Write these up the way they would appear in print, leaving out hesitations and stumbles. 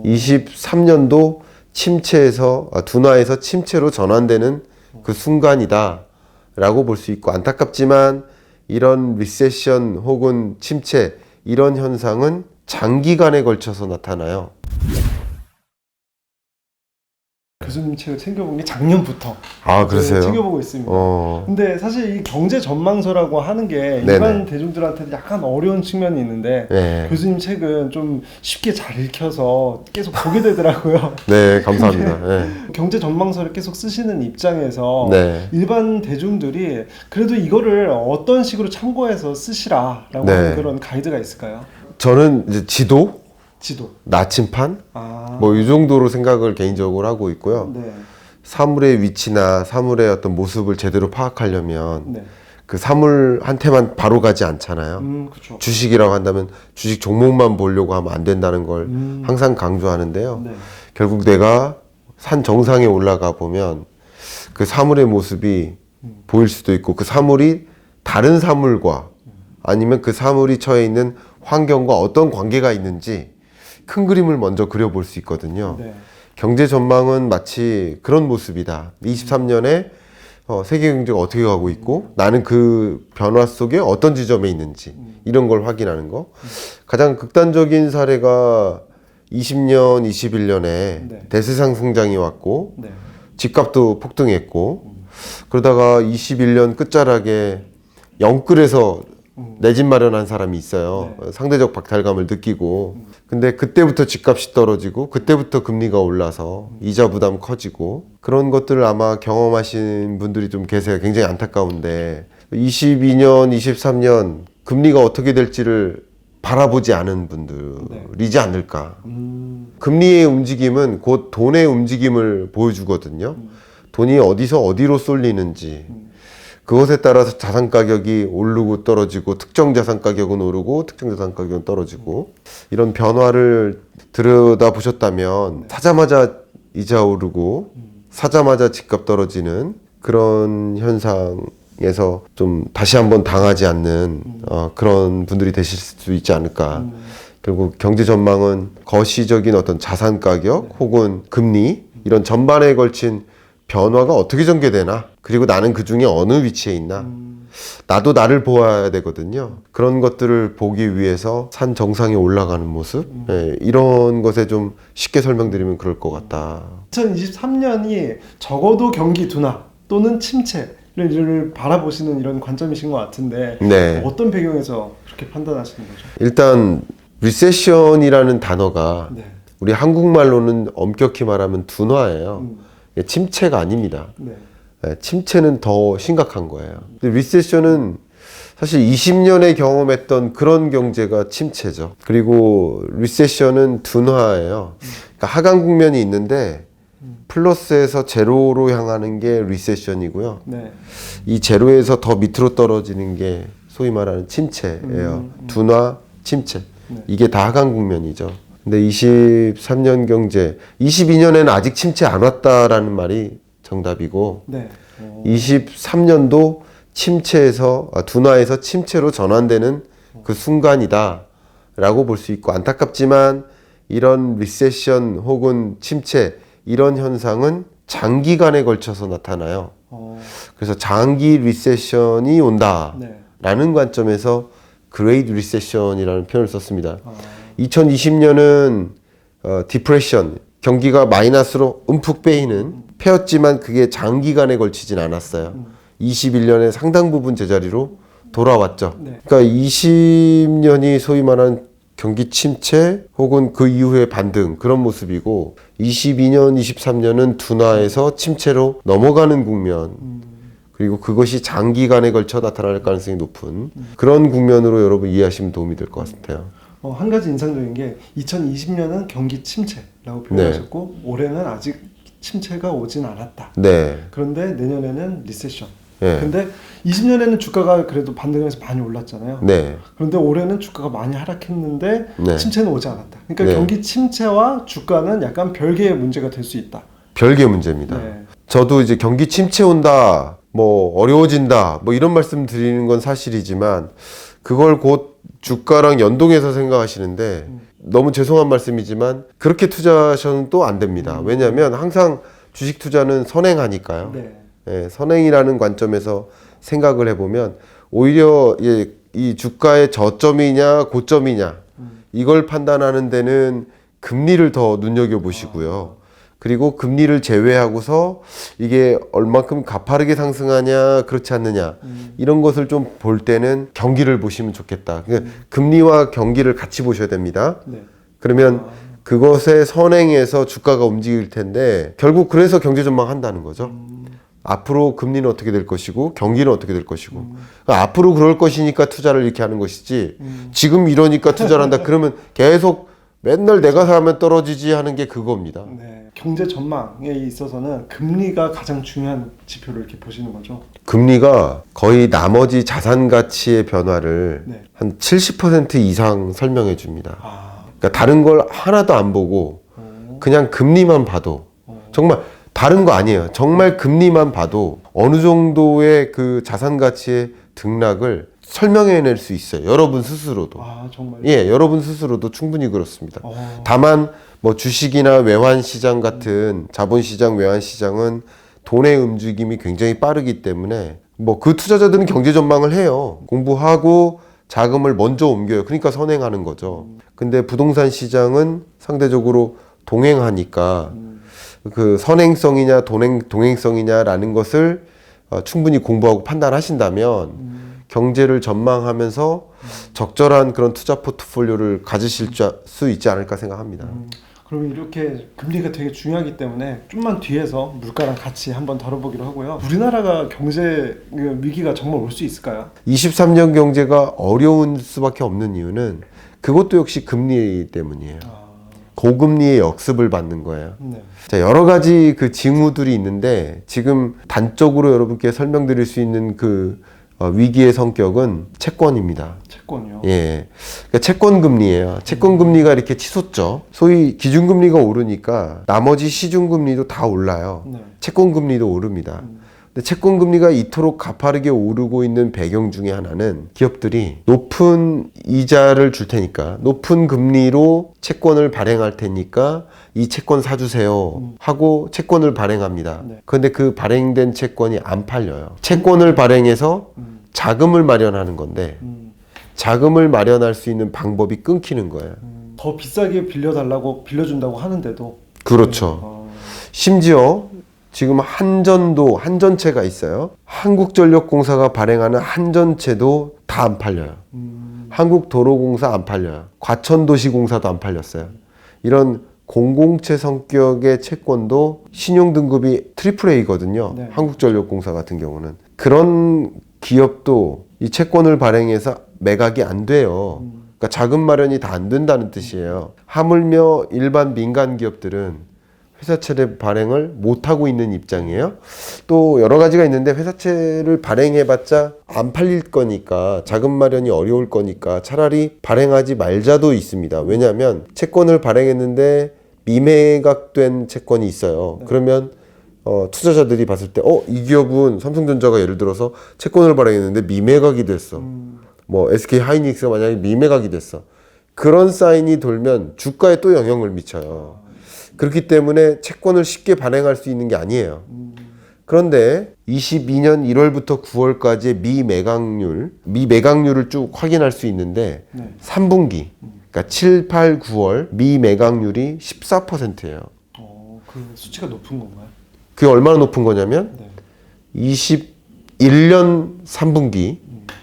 23년도 침체에서 둔화에서 침체로 전환되는 그 순간이다 라고 볼 수 있고, 안타깝지만 이런 리세션 혹은 침체, 이런 현상은 장기간에 걸쳐서 나타나요. 교수님 책을 챙겨본 게 작년부터 그러세요? 챙겨보고 있습니다. 근데 사실 이 경제 전망서라고 하는 게 일반 대중들한테는 약간 어려운 측면이 있는데 교수님 책은 좀 쉽게 잘 읽혀서 계속 보게 되더라고요. 네, 감사합니다. 경제 전망서를 계속 쓰시는 입장에서 일반 대중들이 그래도 이거를 어떤 식으로 참고해서 쓰시라라고 하는 그런 가이드가 있을까요? 저는 이제 지도, 나침판, 뭐 이 정도로 생각을 개인적으로 하고 있고요. 사물의 위치나 사물의 어떤 모습을 제대로 파악하려면 그 사물한테만 바로 가지 않잖아요. 주식이라고 한다면 주식 종목만 보려고 하면 안 된다는 걸 항상 강조하는데요. 결국 내가 산 정상에 올라가 보면 그 사물의 모습이 보일 수도 있고, 그 사물이 다른 사물과 아니면 그 사물이 처해 있는 환경과 어떤 관계가 있는지 큰 그림을 먼저 그려볼 수 있거든요. 경제 전망은 마치 그런 모습이다. 23년에 세계 경제가 어떻게 가고 있고 나는 그 변화 속에 어떤 지점에 있는지, 이런 걸 확인하는 거. 가장 극단적인 사례가 20년, 21년에 대세상 성장이 왔고 집값도 폭등했고, 그러다가 21년 끝자락에 영끌에서 내 집 마련한 사람이 있어요. 상대적 박탈감을 느끼고, 근데 그때부터 집값이 떨어지고 그때부터 금리가 올라서 이자 부담 커지고, 그런 것들을 아마 경험하신 분들이 좀 계세요. 굉장히 안타까운데 22년, 23년 금리가 어떻게 될지를 바라보지 않은 분들이지 않을까. 금리의 움직임은 곧 돈의 움직임을 보여주거든요. 돈이 어디서 어디로 쏠리는지, 그것에 따라서 자산 가격이 오르고 떨어지고, 특정 자산 가격은 오르고 특정 자산 가격은 떨어지고, 이런 변화를 들여다 보셨다면 사자마자 이자 오르고 사자마자 집값 떨어지는 그런 현상에서 좀 다시 한번 당하지 않는 그런 분들이 되실 수 있지 않을까. 결국 경제 전망은 거시적인 어떤 자산 가격 혹은 금리, 이런 전반에 걸친 변화가 어떻게 전개되나, 그리고 나는 그 중에 어느 위치에 있나, 나도 나를 보아야 되거든요. 그런 것들을 보기 위해서 산 정상에 올라가는 모습, 이런 것에 좀 쉽게 설명드리면 그럴 것 같다. 2023년이 적어도 경기 둔화 또는 침체를 바라보시는 이런 관점이신 것 같은데 어떤 배경에서 그렇게 판단하시는 거죠? 일단 리세션이라는 단어가 우리 한국말로는 엄격히 말하면 둔화예요. 침체가 아닙니다. 침체는 더 심각한 거예요. 근데 리세션은 사실 20년에 경험했던 그런 경제가 침체죠. 그리고 리세션은 둔화예요. 그러니까 하강 국면이 있는데 플러스에서 제로로 향하는 게 리세션이고요. 이 제로에서 더 밑으로 떨어지는 게 소위 말하는 침체예요. 둔화, 침체. 이게 다 하강 국면이죠. 근데 23년 경제, 22년에는 아직 침체 안 왔다라는 말이 정답이고, 23년도 침체에서 둔화에서 침체로 전환되는 그 순간이다 라고 볼 수 있고, 안타깝지만 이런 리세션 혹은 침체, 이런 현상은 장기간에 걸쳐서 나타나요. 그래서 장기 리세션이 온다 라는 관점에서 그레이트 리세션이라는 표현을 썼습니다. 2020년은 디프레션, 경기가 마이너스로 움푹 빼이는 패였지만 그게 장기간에 걸치진 않았어요. 21년에 상당 부분 제자리로 돌아왔죠. 그러니까 20년이 소위 말하는 경기 침체 혹은 그 이후의 반등, 그런 모습이고, 22년, 23년은 둔화에서 침체로 넘어가는 국면, 그리고 그것이 장기간에 걸쳐 나타날 가능성이 높은 그런 국면으로 여러분 이해하시면 도움이 될 것 같아요. 한 가지 인상적인 게 2020년은 경기 침체라고 표현하셨고 올해는 아직 침체가 오진 않았다. 그런데 내년에는 리세션. 근데 20년에는 주가가 그래도 반등해서 많이 올랐잖아요. 그런데 올해는 주가가 많이 하락했는데 침체는 오지 않았다. 그러니까 경기 침체와 주가는 약간 별개의 문제가 될 수 있다. 별개의 문제입니다. 저도 이제 경기 침체 온다, 뭐 어려워진다, 뭐 이런 말씀 드리는 건 사실이지만 그걸 곧 주가랑 연동해서 생각하시는데 너무 죄송한 말씀이지만 그렇게 투자하셔는 또 안 됩니다. 왜냐하면 항상 주식 투자는 선행하니까요. 네. 예, 선행이라는 관점에서 생각을 해보면 오히려 이 주가의 저점이냐 고점이냐 이걸 판단하는 데는 금리를 더 눈여겨보시고요. 그리고 금리를 제외하고서 이게 얼만큼 가파르게 상승하냐 그렇지 않느냐 이런 것을 좀 볼 때는 경기를 보시면 좋겠다. 그러니까 금리와 경기를 같이 보셔야 됩니다. 네. 그러면 그것에 선행해서 주가가 움직일 텐데 결국 그래서 경제 전망한다는 거죠. 앞으로 금리는 어떻게 될 것이고 경기는 어떻게 될 것이고 그러니까 앞으로 그럴 것이니까 투자를 이렇게 하는 것이지 지금 이러니까 투자를 한다 그러면 계속 맨날 내가 사면 떨어지지 하는 게 그겁니다. 네. 경제 전망에 있어서는 금리가 가장 중요한 지표를 이렇게 보시는 거죠. 금리가 거의 나머지 자산 가치의 변화를 네. 한 70% 이상 설명해 줍니다. 아. 그러니까 다른 걸 하나도 안 보고 그냥 금리만 봐도 정말 다른 거 아니에요. 정말 금리만 봐도 어느 정도의 그 자산 가치의 등락을 설명해낼 수 있어요. 여러분 스스로도. 아, 정말요? 예, 여러분 스스로도 충분히 그렇습니다. 다만 뭐 주식이나 외환 시장 같은 자본 시장, 외환 시장은 돈의 움직임이 굉장히 빠르기 때문에 뭐 그 투자자들은 경제 전망을 해요. 공부하고 자금을 먼저 옮겨요. 그러니까 선행하는 거죠. 근데 부동산 시장은 상대적으로 동행하니까 그 선행성이냐 동행성이냐라는 것을 충분히 공부하고 판단하신다면 경제를 전망하면서 적절한 그런 투자 포트폴리오를 가지실 수 있지 않을까 생각합니다. 그럼 이렇게 금리가 되게 중요하기 때문에 좀만 뒤에서 물가랑 같이 한번 다뤄보기로 하고요. 우리나라가 경제 위기가 정말 올 수 있을까요? 23년 경제가 어려운 수밖에 없는 이유는 그것도 역시 금리 때문이에요. 고금리의 역습을 받는 거예요. 네. 자, 여러 가지 그 징후들이 있는데 지금 단적으로 여러분께 설명드릴 수 있는 그 위기의 성격은 채권입니다. 채권이요? 예. 그러니까 채권 금리예요. 채권 금리가 이렇게 치솟죠. 소위 기준 금리가 오르니까 나머지 시중 금리도 다 올라요. 네. 채권 금리도 오릅니다. 근데 채권 금리가 이토록 가파르게 오르고 있는 배경 중에 하나는 기업들이 높은 이자를 줄 테니까 높은 금리로 채권을 발행할 테니까 이 채권 사주세요 하고 채권을 발행합니다. 네. 그런데 그 발행된 채권이 안 팔려요. 채권을 발행해서 자금을 마련하는 건데 자금을 마련할 수 있는 방법이 끊기는 거예요. 더 비싸게 빌려준다고 하는데도 그렇죠. 심지어 지금 한전체가 있어요. 한국전력공사가 발행하는 한전체도 다 안 팔려요. 한국도로공사 안 팔려요. 과천도시공사도 안 팔렸어요. 이런 공공채 성격의 채권도 신용등급이 AAA거든요. 네. 한국전력공사 같은 경우는. 그런 기업도 이 채권을 발행해서 매각이 안 돼요. 그러니까 자금 마련이 다 안 된다는 뜻이에요. 하물며 일반 민간 기업들은 회사채 발행을 못하고 있는 입장이에요. 또 여러 가지가 있는데 회사채를 발행해봤자 안 팔릴 거니까 자금 마련이 어려울 거니까 차라리 발행하지 말자도 있습니다. 왜냐하면 채권을 발행했는데 미매각된 채권이 있어요. 그러면 투자자들이 봤을 때 이 기업은 삼성전자가 예를 들어서 채권을 발행했는데 미매각이 됐어. 뭐 SK 하이닉스가 만약에 미매각이 됐어. 그런 사인이 돌면 주가에 또 영향을 미쳐요. 그렇기 때문에 채권을 쉽게 발행할 수 있는 게 아니에요. 그런데 22년 1월부터 9월까지의 미매각률을 쭉 확인할 수 있는데 네. 3분기, 그러니까 7, 8, 9월 미매각률이 14%예요. 그 수치가 높은 건가요? 그게 얼마나 높은 거냐면 네. 21년 3분기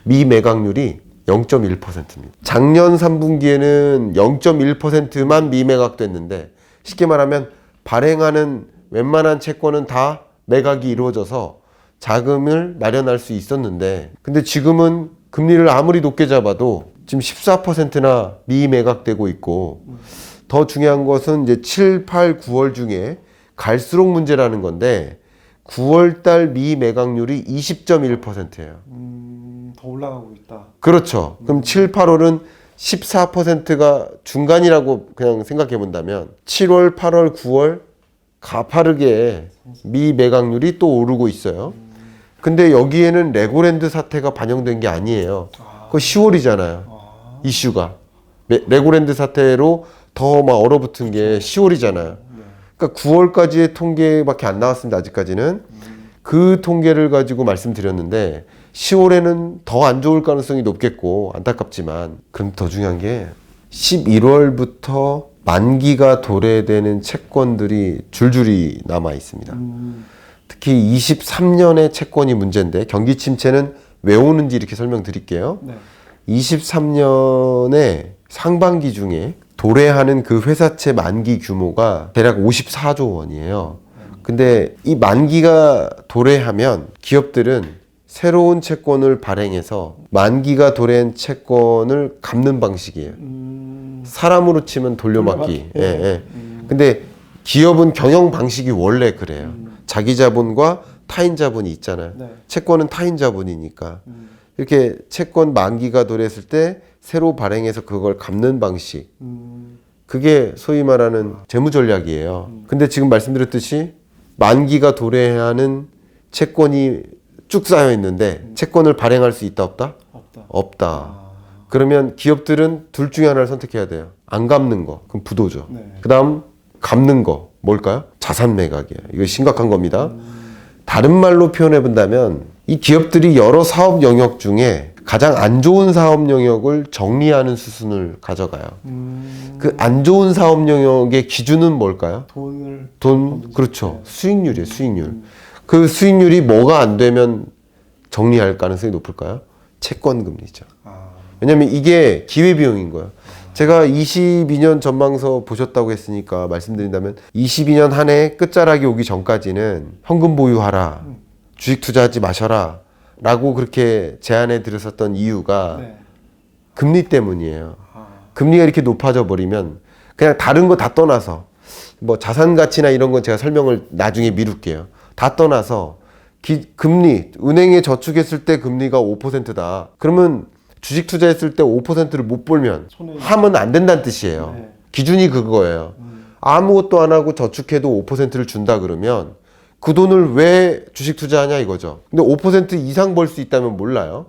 미매각률이 0.1%입니다. 작년 3분기에는 0.1%만 미매각됐는데 쉽게 말하면 발행하는 웬만한 채권은 다 매각이 이루어져서 자금을 마련할 수 있었는데 근데 지금은 금리를 아무리 높게 잡아도 지금 14%나 미매각되고 있고 더 중요한 것은 이제 7, 8, 9월 중에 갈수록 문제라는 건데 9월달 미매각률이 20.1%예요. 더 올라가고 있다. 그렇죠. 그럼 7, 8월은 14%가 중간이라고 그냥 생각해 본다면 7월, 8월, 9월 가파르게 미매각률이 또 오르고 있어요. 근데 여기에는 레고랜드 사태가 반영된 게 아니에요. 그거 10월이잖아요. 이슈가. 레고랜드 사태로 더 막 얼어붙은 게 10월이잖아요. 그러니까 9월까지의 통계밖에 안 나왔습니다. 아직까지는. 그 통계를 가지고 말씀드렸는데 10월에는 더 안 좋을 가능성이 높겠고 안타깝지만 그럼 더 중요한 게 11월부터 만기가 도래되는 채권들이 줄줄이 남아 있습니다. 특히 23년의 채권이 문제인데 경기 침체는 왜 오는지 이렇게 설명드릴게요. 23년에 상반기 중에 도래하는 그 회사채 만기 규모가 대략 54조 원이에요. 근데 이 만기가 도래하면 기업들은 새로운 채권을 발행해서 만기가 도래한 채권을 갚는 방식이에요. 사람으로 치면 돌려막기. 예, 예. 근데 기업은 경영 방식이 원래 그래요. 자기 자본과 타인 자본이 있잖아요. 채권은 타인 자본이니까. 이렇게 채권 만기가 도래했을 때 새로 발행해서 그걸 갚는 방식. 그게 소위 말하는 재무 전략이에요. 근데 지금 말씀드렸듯이 만기가 도래하는 채권이 쭉 쌓여 있는데 채권을 발행할 수 있다 없다? 없다. 그러면 기업들은 둘 중에 하나를 선택해야 돼요. 안 갚는 거. 그럼 부도죠. 그다음 갚는 거. 뭘까요? 자산 매각이에요. 이거 심각한 겁니다. 다른 말로 표현해 본다면 이 기업들이 여러 사업 영역 중에 가장 안 좋은 사업 영역을 정리하는 수순을 가져가요. 그 안 좋은 사업 영역의 기준은 뭘까요? 그렇죠. 수익률이에요, 수익률. 그 수익률이 뭐가 안 되면 정리할 가능성이 높을까요? 채권 금리죠. 왜냐면 이게 기회비용인 거예요. 제가 22년 전망서 보셨다고 했으니까 말씀드린다면 22년 한 해 끝자락이 오기 전까지는 현금 보유하라, 주식 투자하지 마셔라 라고 그렇게 제안해 드렸었던 이유가 금리 때문이에요. 금리가 이렇게 높아져 버리면 그냥 다른 거 다 떠나서 뭐 자산 가치나 이런 건 제가 설명을 나중에 미룰게요. 다 떠나서 금리, 은행에 저축했을 때 금리가 5%다. 그러면 주식 투자했을 때 5%를 못 벌면 하면 안 된다는 뜻이에요. 기준이 그거예요. 아무것도 안 하고 저축해도 5%를 준다 그러면 그 돈을 왜 주식 투자하냐 이거죠. 근데 5% 이상 벌 수 있다면 몰라요.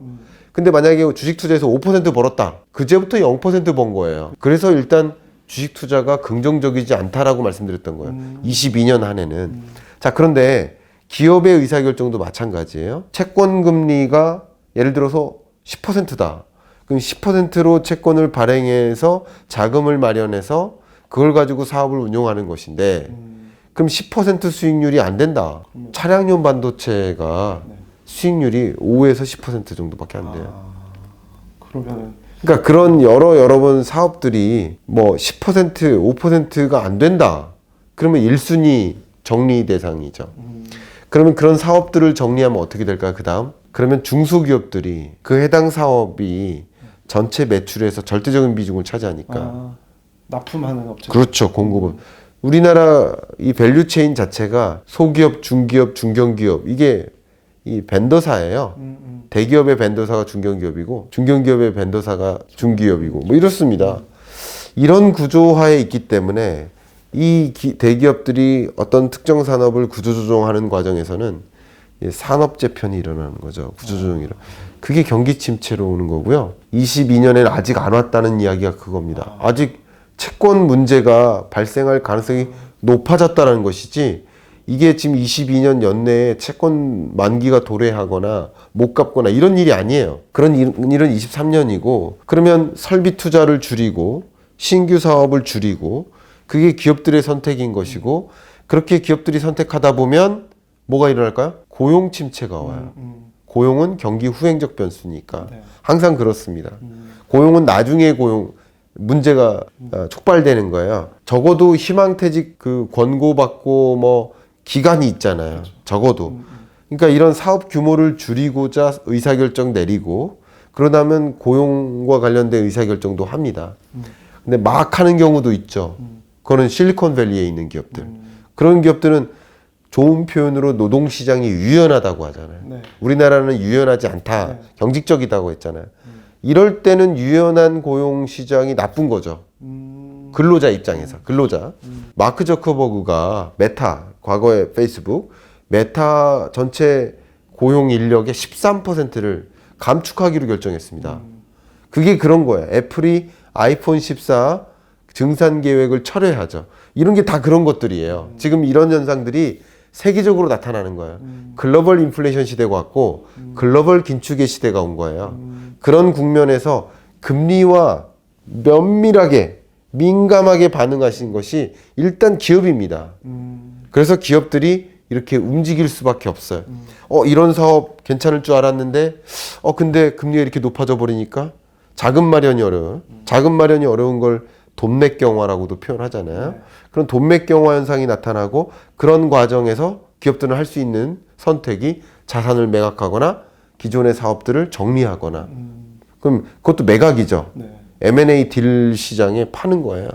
근데 만약에 주식 투자해서 5% 벌었다. 그제부터 0% 번 거예요. 그래서 일단 주식 투자가 긍정적이지 않다라고 말씀드렸던 거예요. 22년 한 해는. 자, 그런데 기업의 의사결정도 마찬가지예요. 채권 금리가 예를 들어서 10%다. 그럼 10%로 채권을 발행해서 자금을 마련해서 그걸 가지고 사업을 운영하는 것인데 그럼 10% 수익률이 안 된다. 차량용 반도체가 수익률이 5에서 10% 정도밖에 안 돼요. 그러니까 그런 여러 번 사업들이 뭐 10%, 5%가 안 된다. 그러면 1순위 정리 대상이죠. 그러면 그런 사업들을 정리하면 어떻게 될까요? 그다음 그러면 중소기업들이 그 해당 사업이 전체 매출에서 절대적인 비중을 차지하니까 납품하는 업체. 그렇죠. 공급은 우리나라 이 밸류체인 자체가 소기업, 중기업, 중견기업 이게 이 벤더사예요. 대기업의 벤더사가 중견기업이고 중견기업의 벤더사가 중기업이고 뭐 이렇습니다. 이런 구조화에 있기 때문에 이 대기업들이 어떤 특정 산업을 구조조정하는 과정에서는 산업재편이 일어나는 거죠. 구조조정이 그게 경기 침체로 오는 거고요. 22년에는 아직 안 왔다는 이야기가 그겁니다. 아직 채권 문제가 발생할 가능성이 높아졌다는 것이지 이게 지금 22년 연내에 채권 만기가 도래하거나 못 갚거나 이런 일이 아니에요. 그런 일은 23년이고 그러면 설비 투자를 줄이고 신규 사업을 줄이고 그게 기업들의 선택인 것이고 그렇게 기업들이 선택하다 보면 뭐가 일어날까요? 고용 침체가 와요. 고용은 경기 후행적 변수니까 항상 그렇습니다. 고용은 나중에 문제가 촉발되는 거예요. 적어도 희망퇴직 그 권고받고 뭐 기간이 있잖아요. 적어도. 그러니까 이런 사업 규모를 줄이고자 의사결정 내리고 그러다면 고용과 관련된 의사결정도 합니다. 근데 막 하는 경우도 있죠. 그거는 실리콘밸리에 있는 기업들. 그런 기업들은 좋은 표현으로 노동시장이 유연하다고 하잖아요. 우리나라는 유연하지 않다. 경직적이다고 했잖아요. 이럴 때는 유연한 고용시장이 나쁜 거죠. 근로자 입장에서. 근로자. 마크 저커버그가 메타, 과거의 페이스북, 메타 전체 고용 인력의 13%를 감축하기로 결정했습니다. 그게 그런 거예요. 애플이 아이폰 14 증산 계획을 철회하죠. 이런 게 다 그런 것들이에요. 지금 이런 현상들이 세계적으로 나타나는 거예요. 글로벌 인플레이션 시대가 왔고 글로벌 긴축의 시대가 온 거예요. 그런 국면에서 금리와 면밀하게 민감하게 반응하신 것이 일단 기업입니다. 그래서 기업들이 이렇게 움직일 수밖에 없어요. 이런 사업 괜찮을 줄 알았는데 근데 금리가 이렇게 높아져 버리니까 자금 마련이 어려운 걸 돈맥경화라고도 표현하잖아요. 네. 그런 돈맥경화 현상이 나타나고 그런 과정에서 기업들은 할 수 있는 선택이 자산을 매각하거나 기존의 사업들을 정리하거나 그럼 그것도 매각이죠. 네. M&A 딜 시장에 파는 거예요.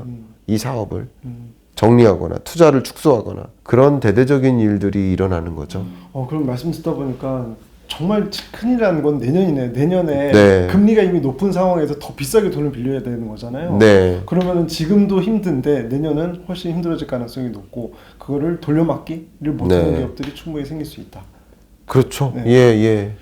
이 사업을 정리하거나 투자를 축소하거나 그런 대대적인 일들이 일어나는 거죠. 그럼 말씀 듣다 보니까 정말 큰일이라는 건 내년이네. 내년에 네. 금리가 이미 높은 상황에서 더 비싸게 돈을 빌려야 되는 거잖아요. 네. 그러면은 지금도 힘든데 내년은 훨씬 힘들어질 가능성이 높고 그거를 돌려막기를 못하는 네. 기업들이 충분히 생길 수 있다. 그렇죠. 네. 예, 예.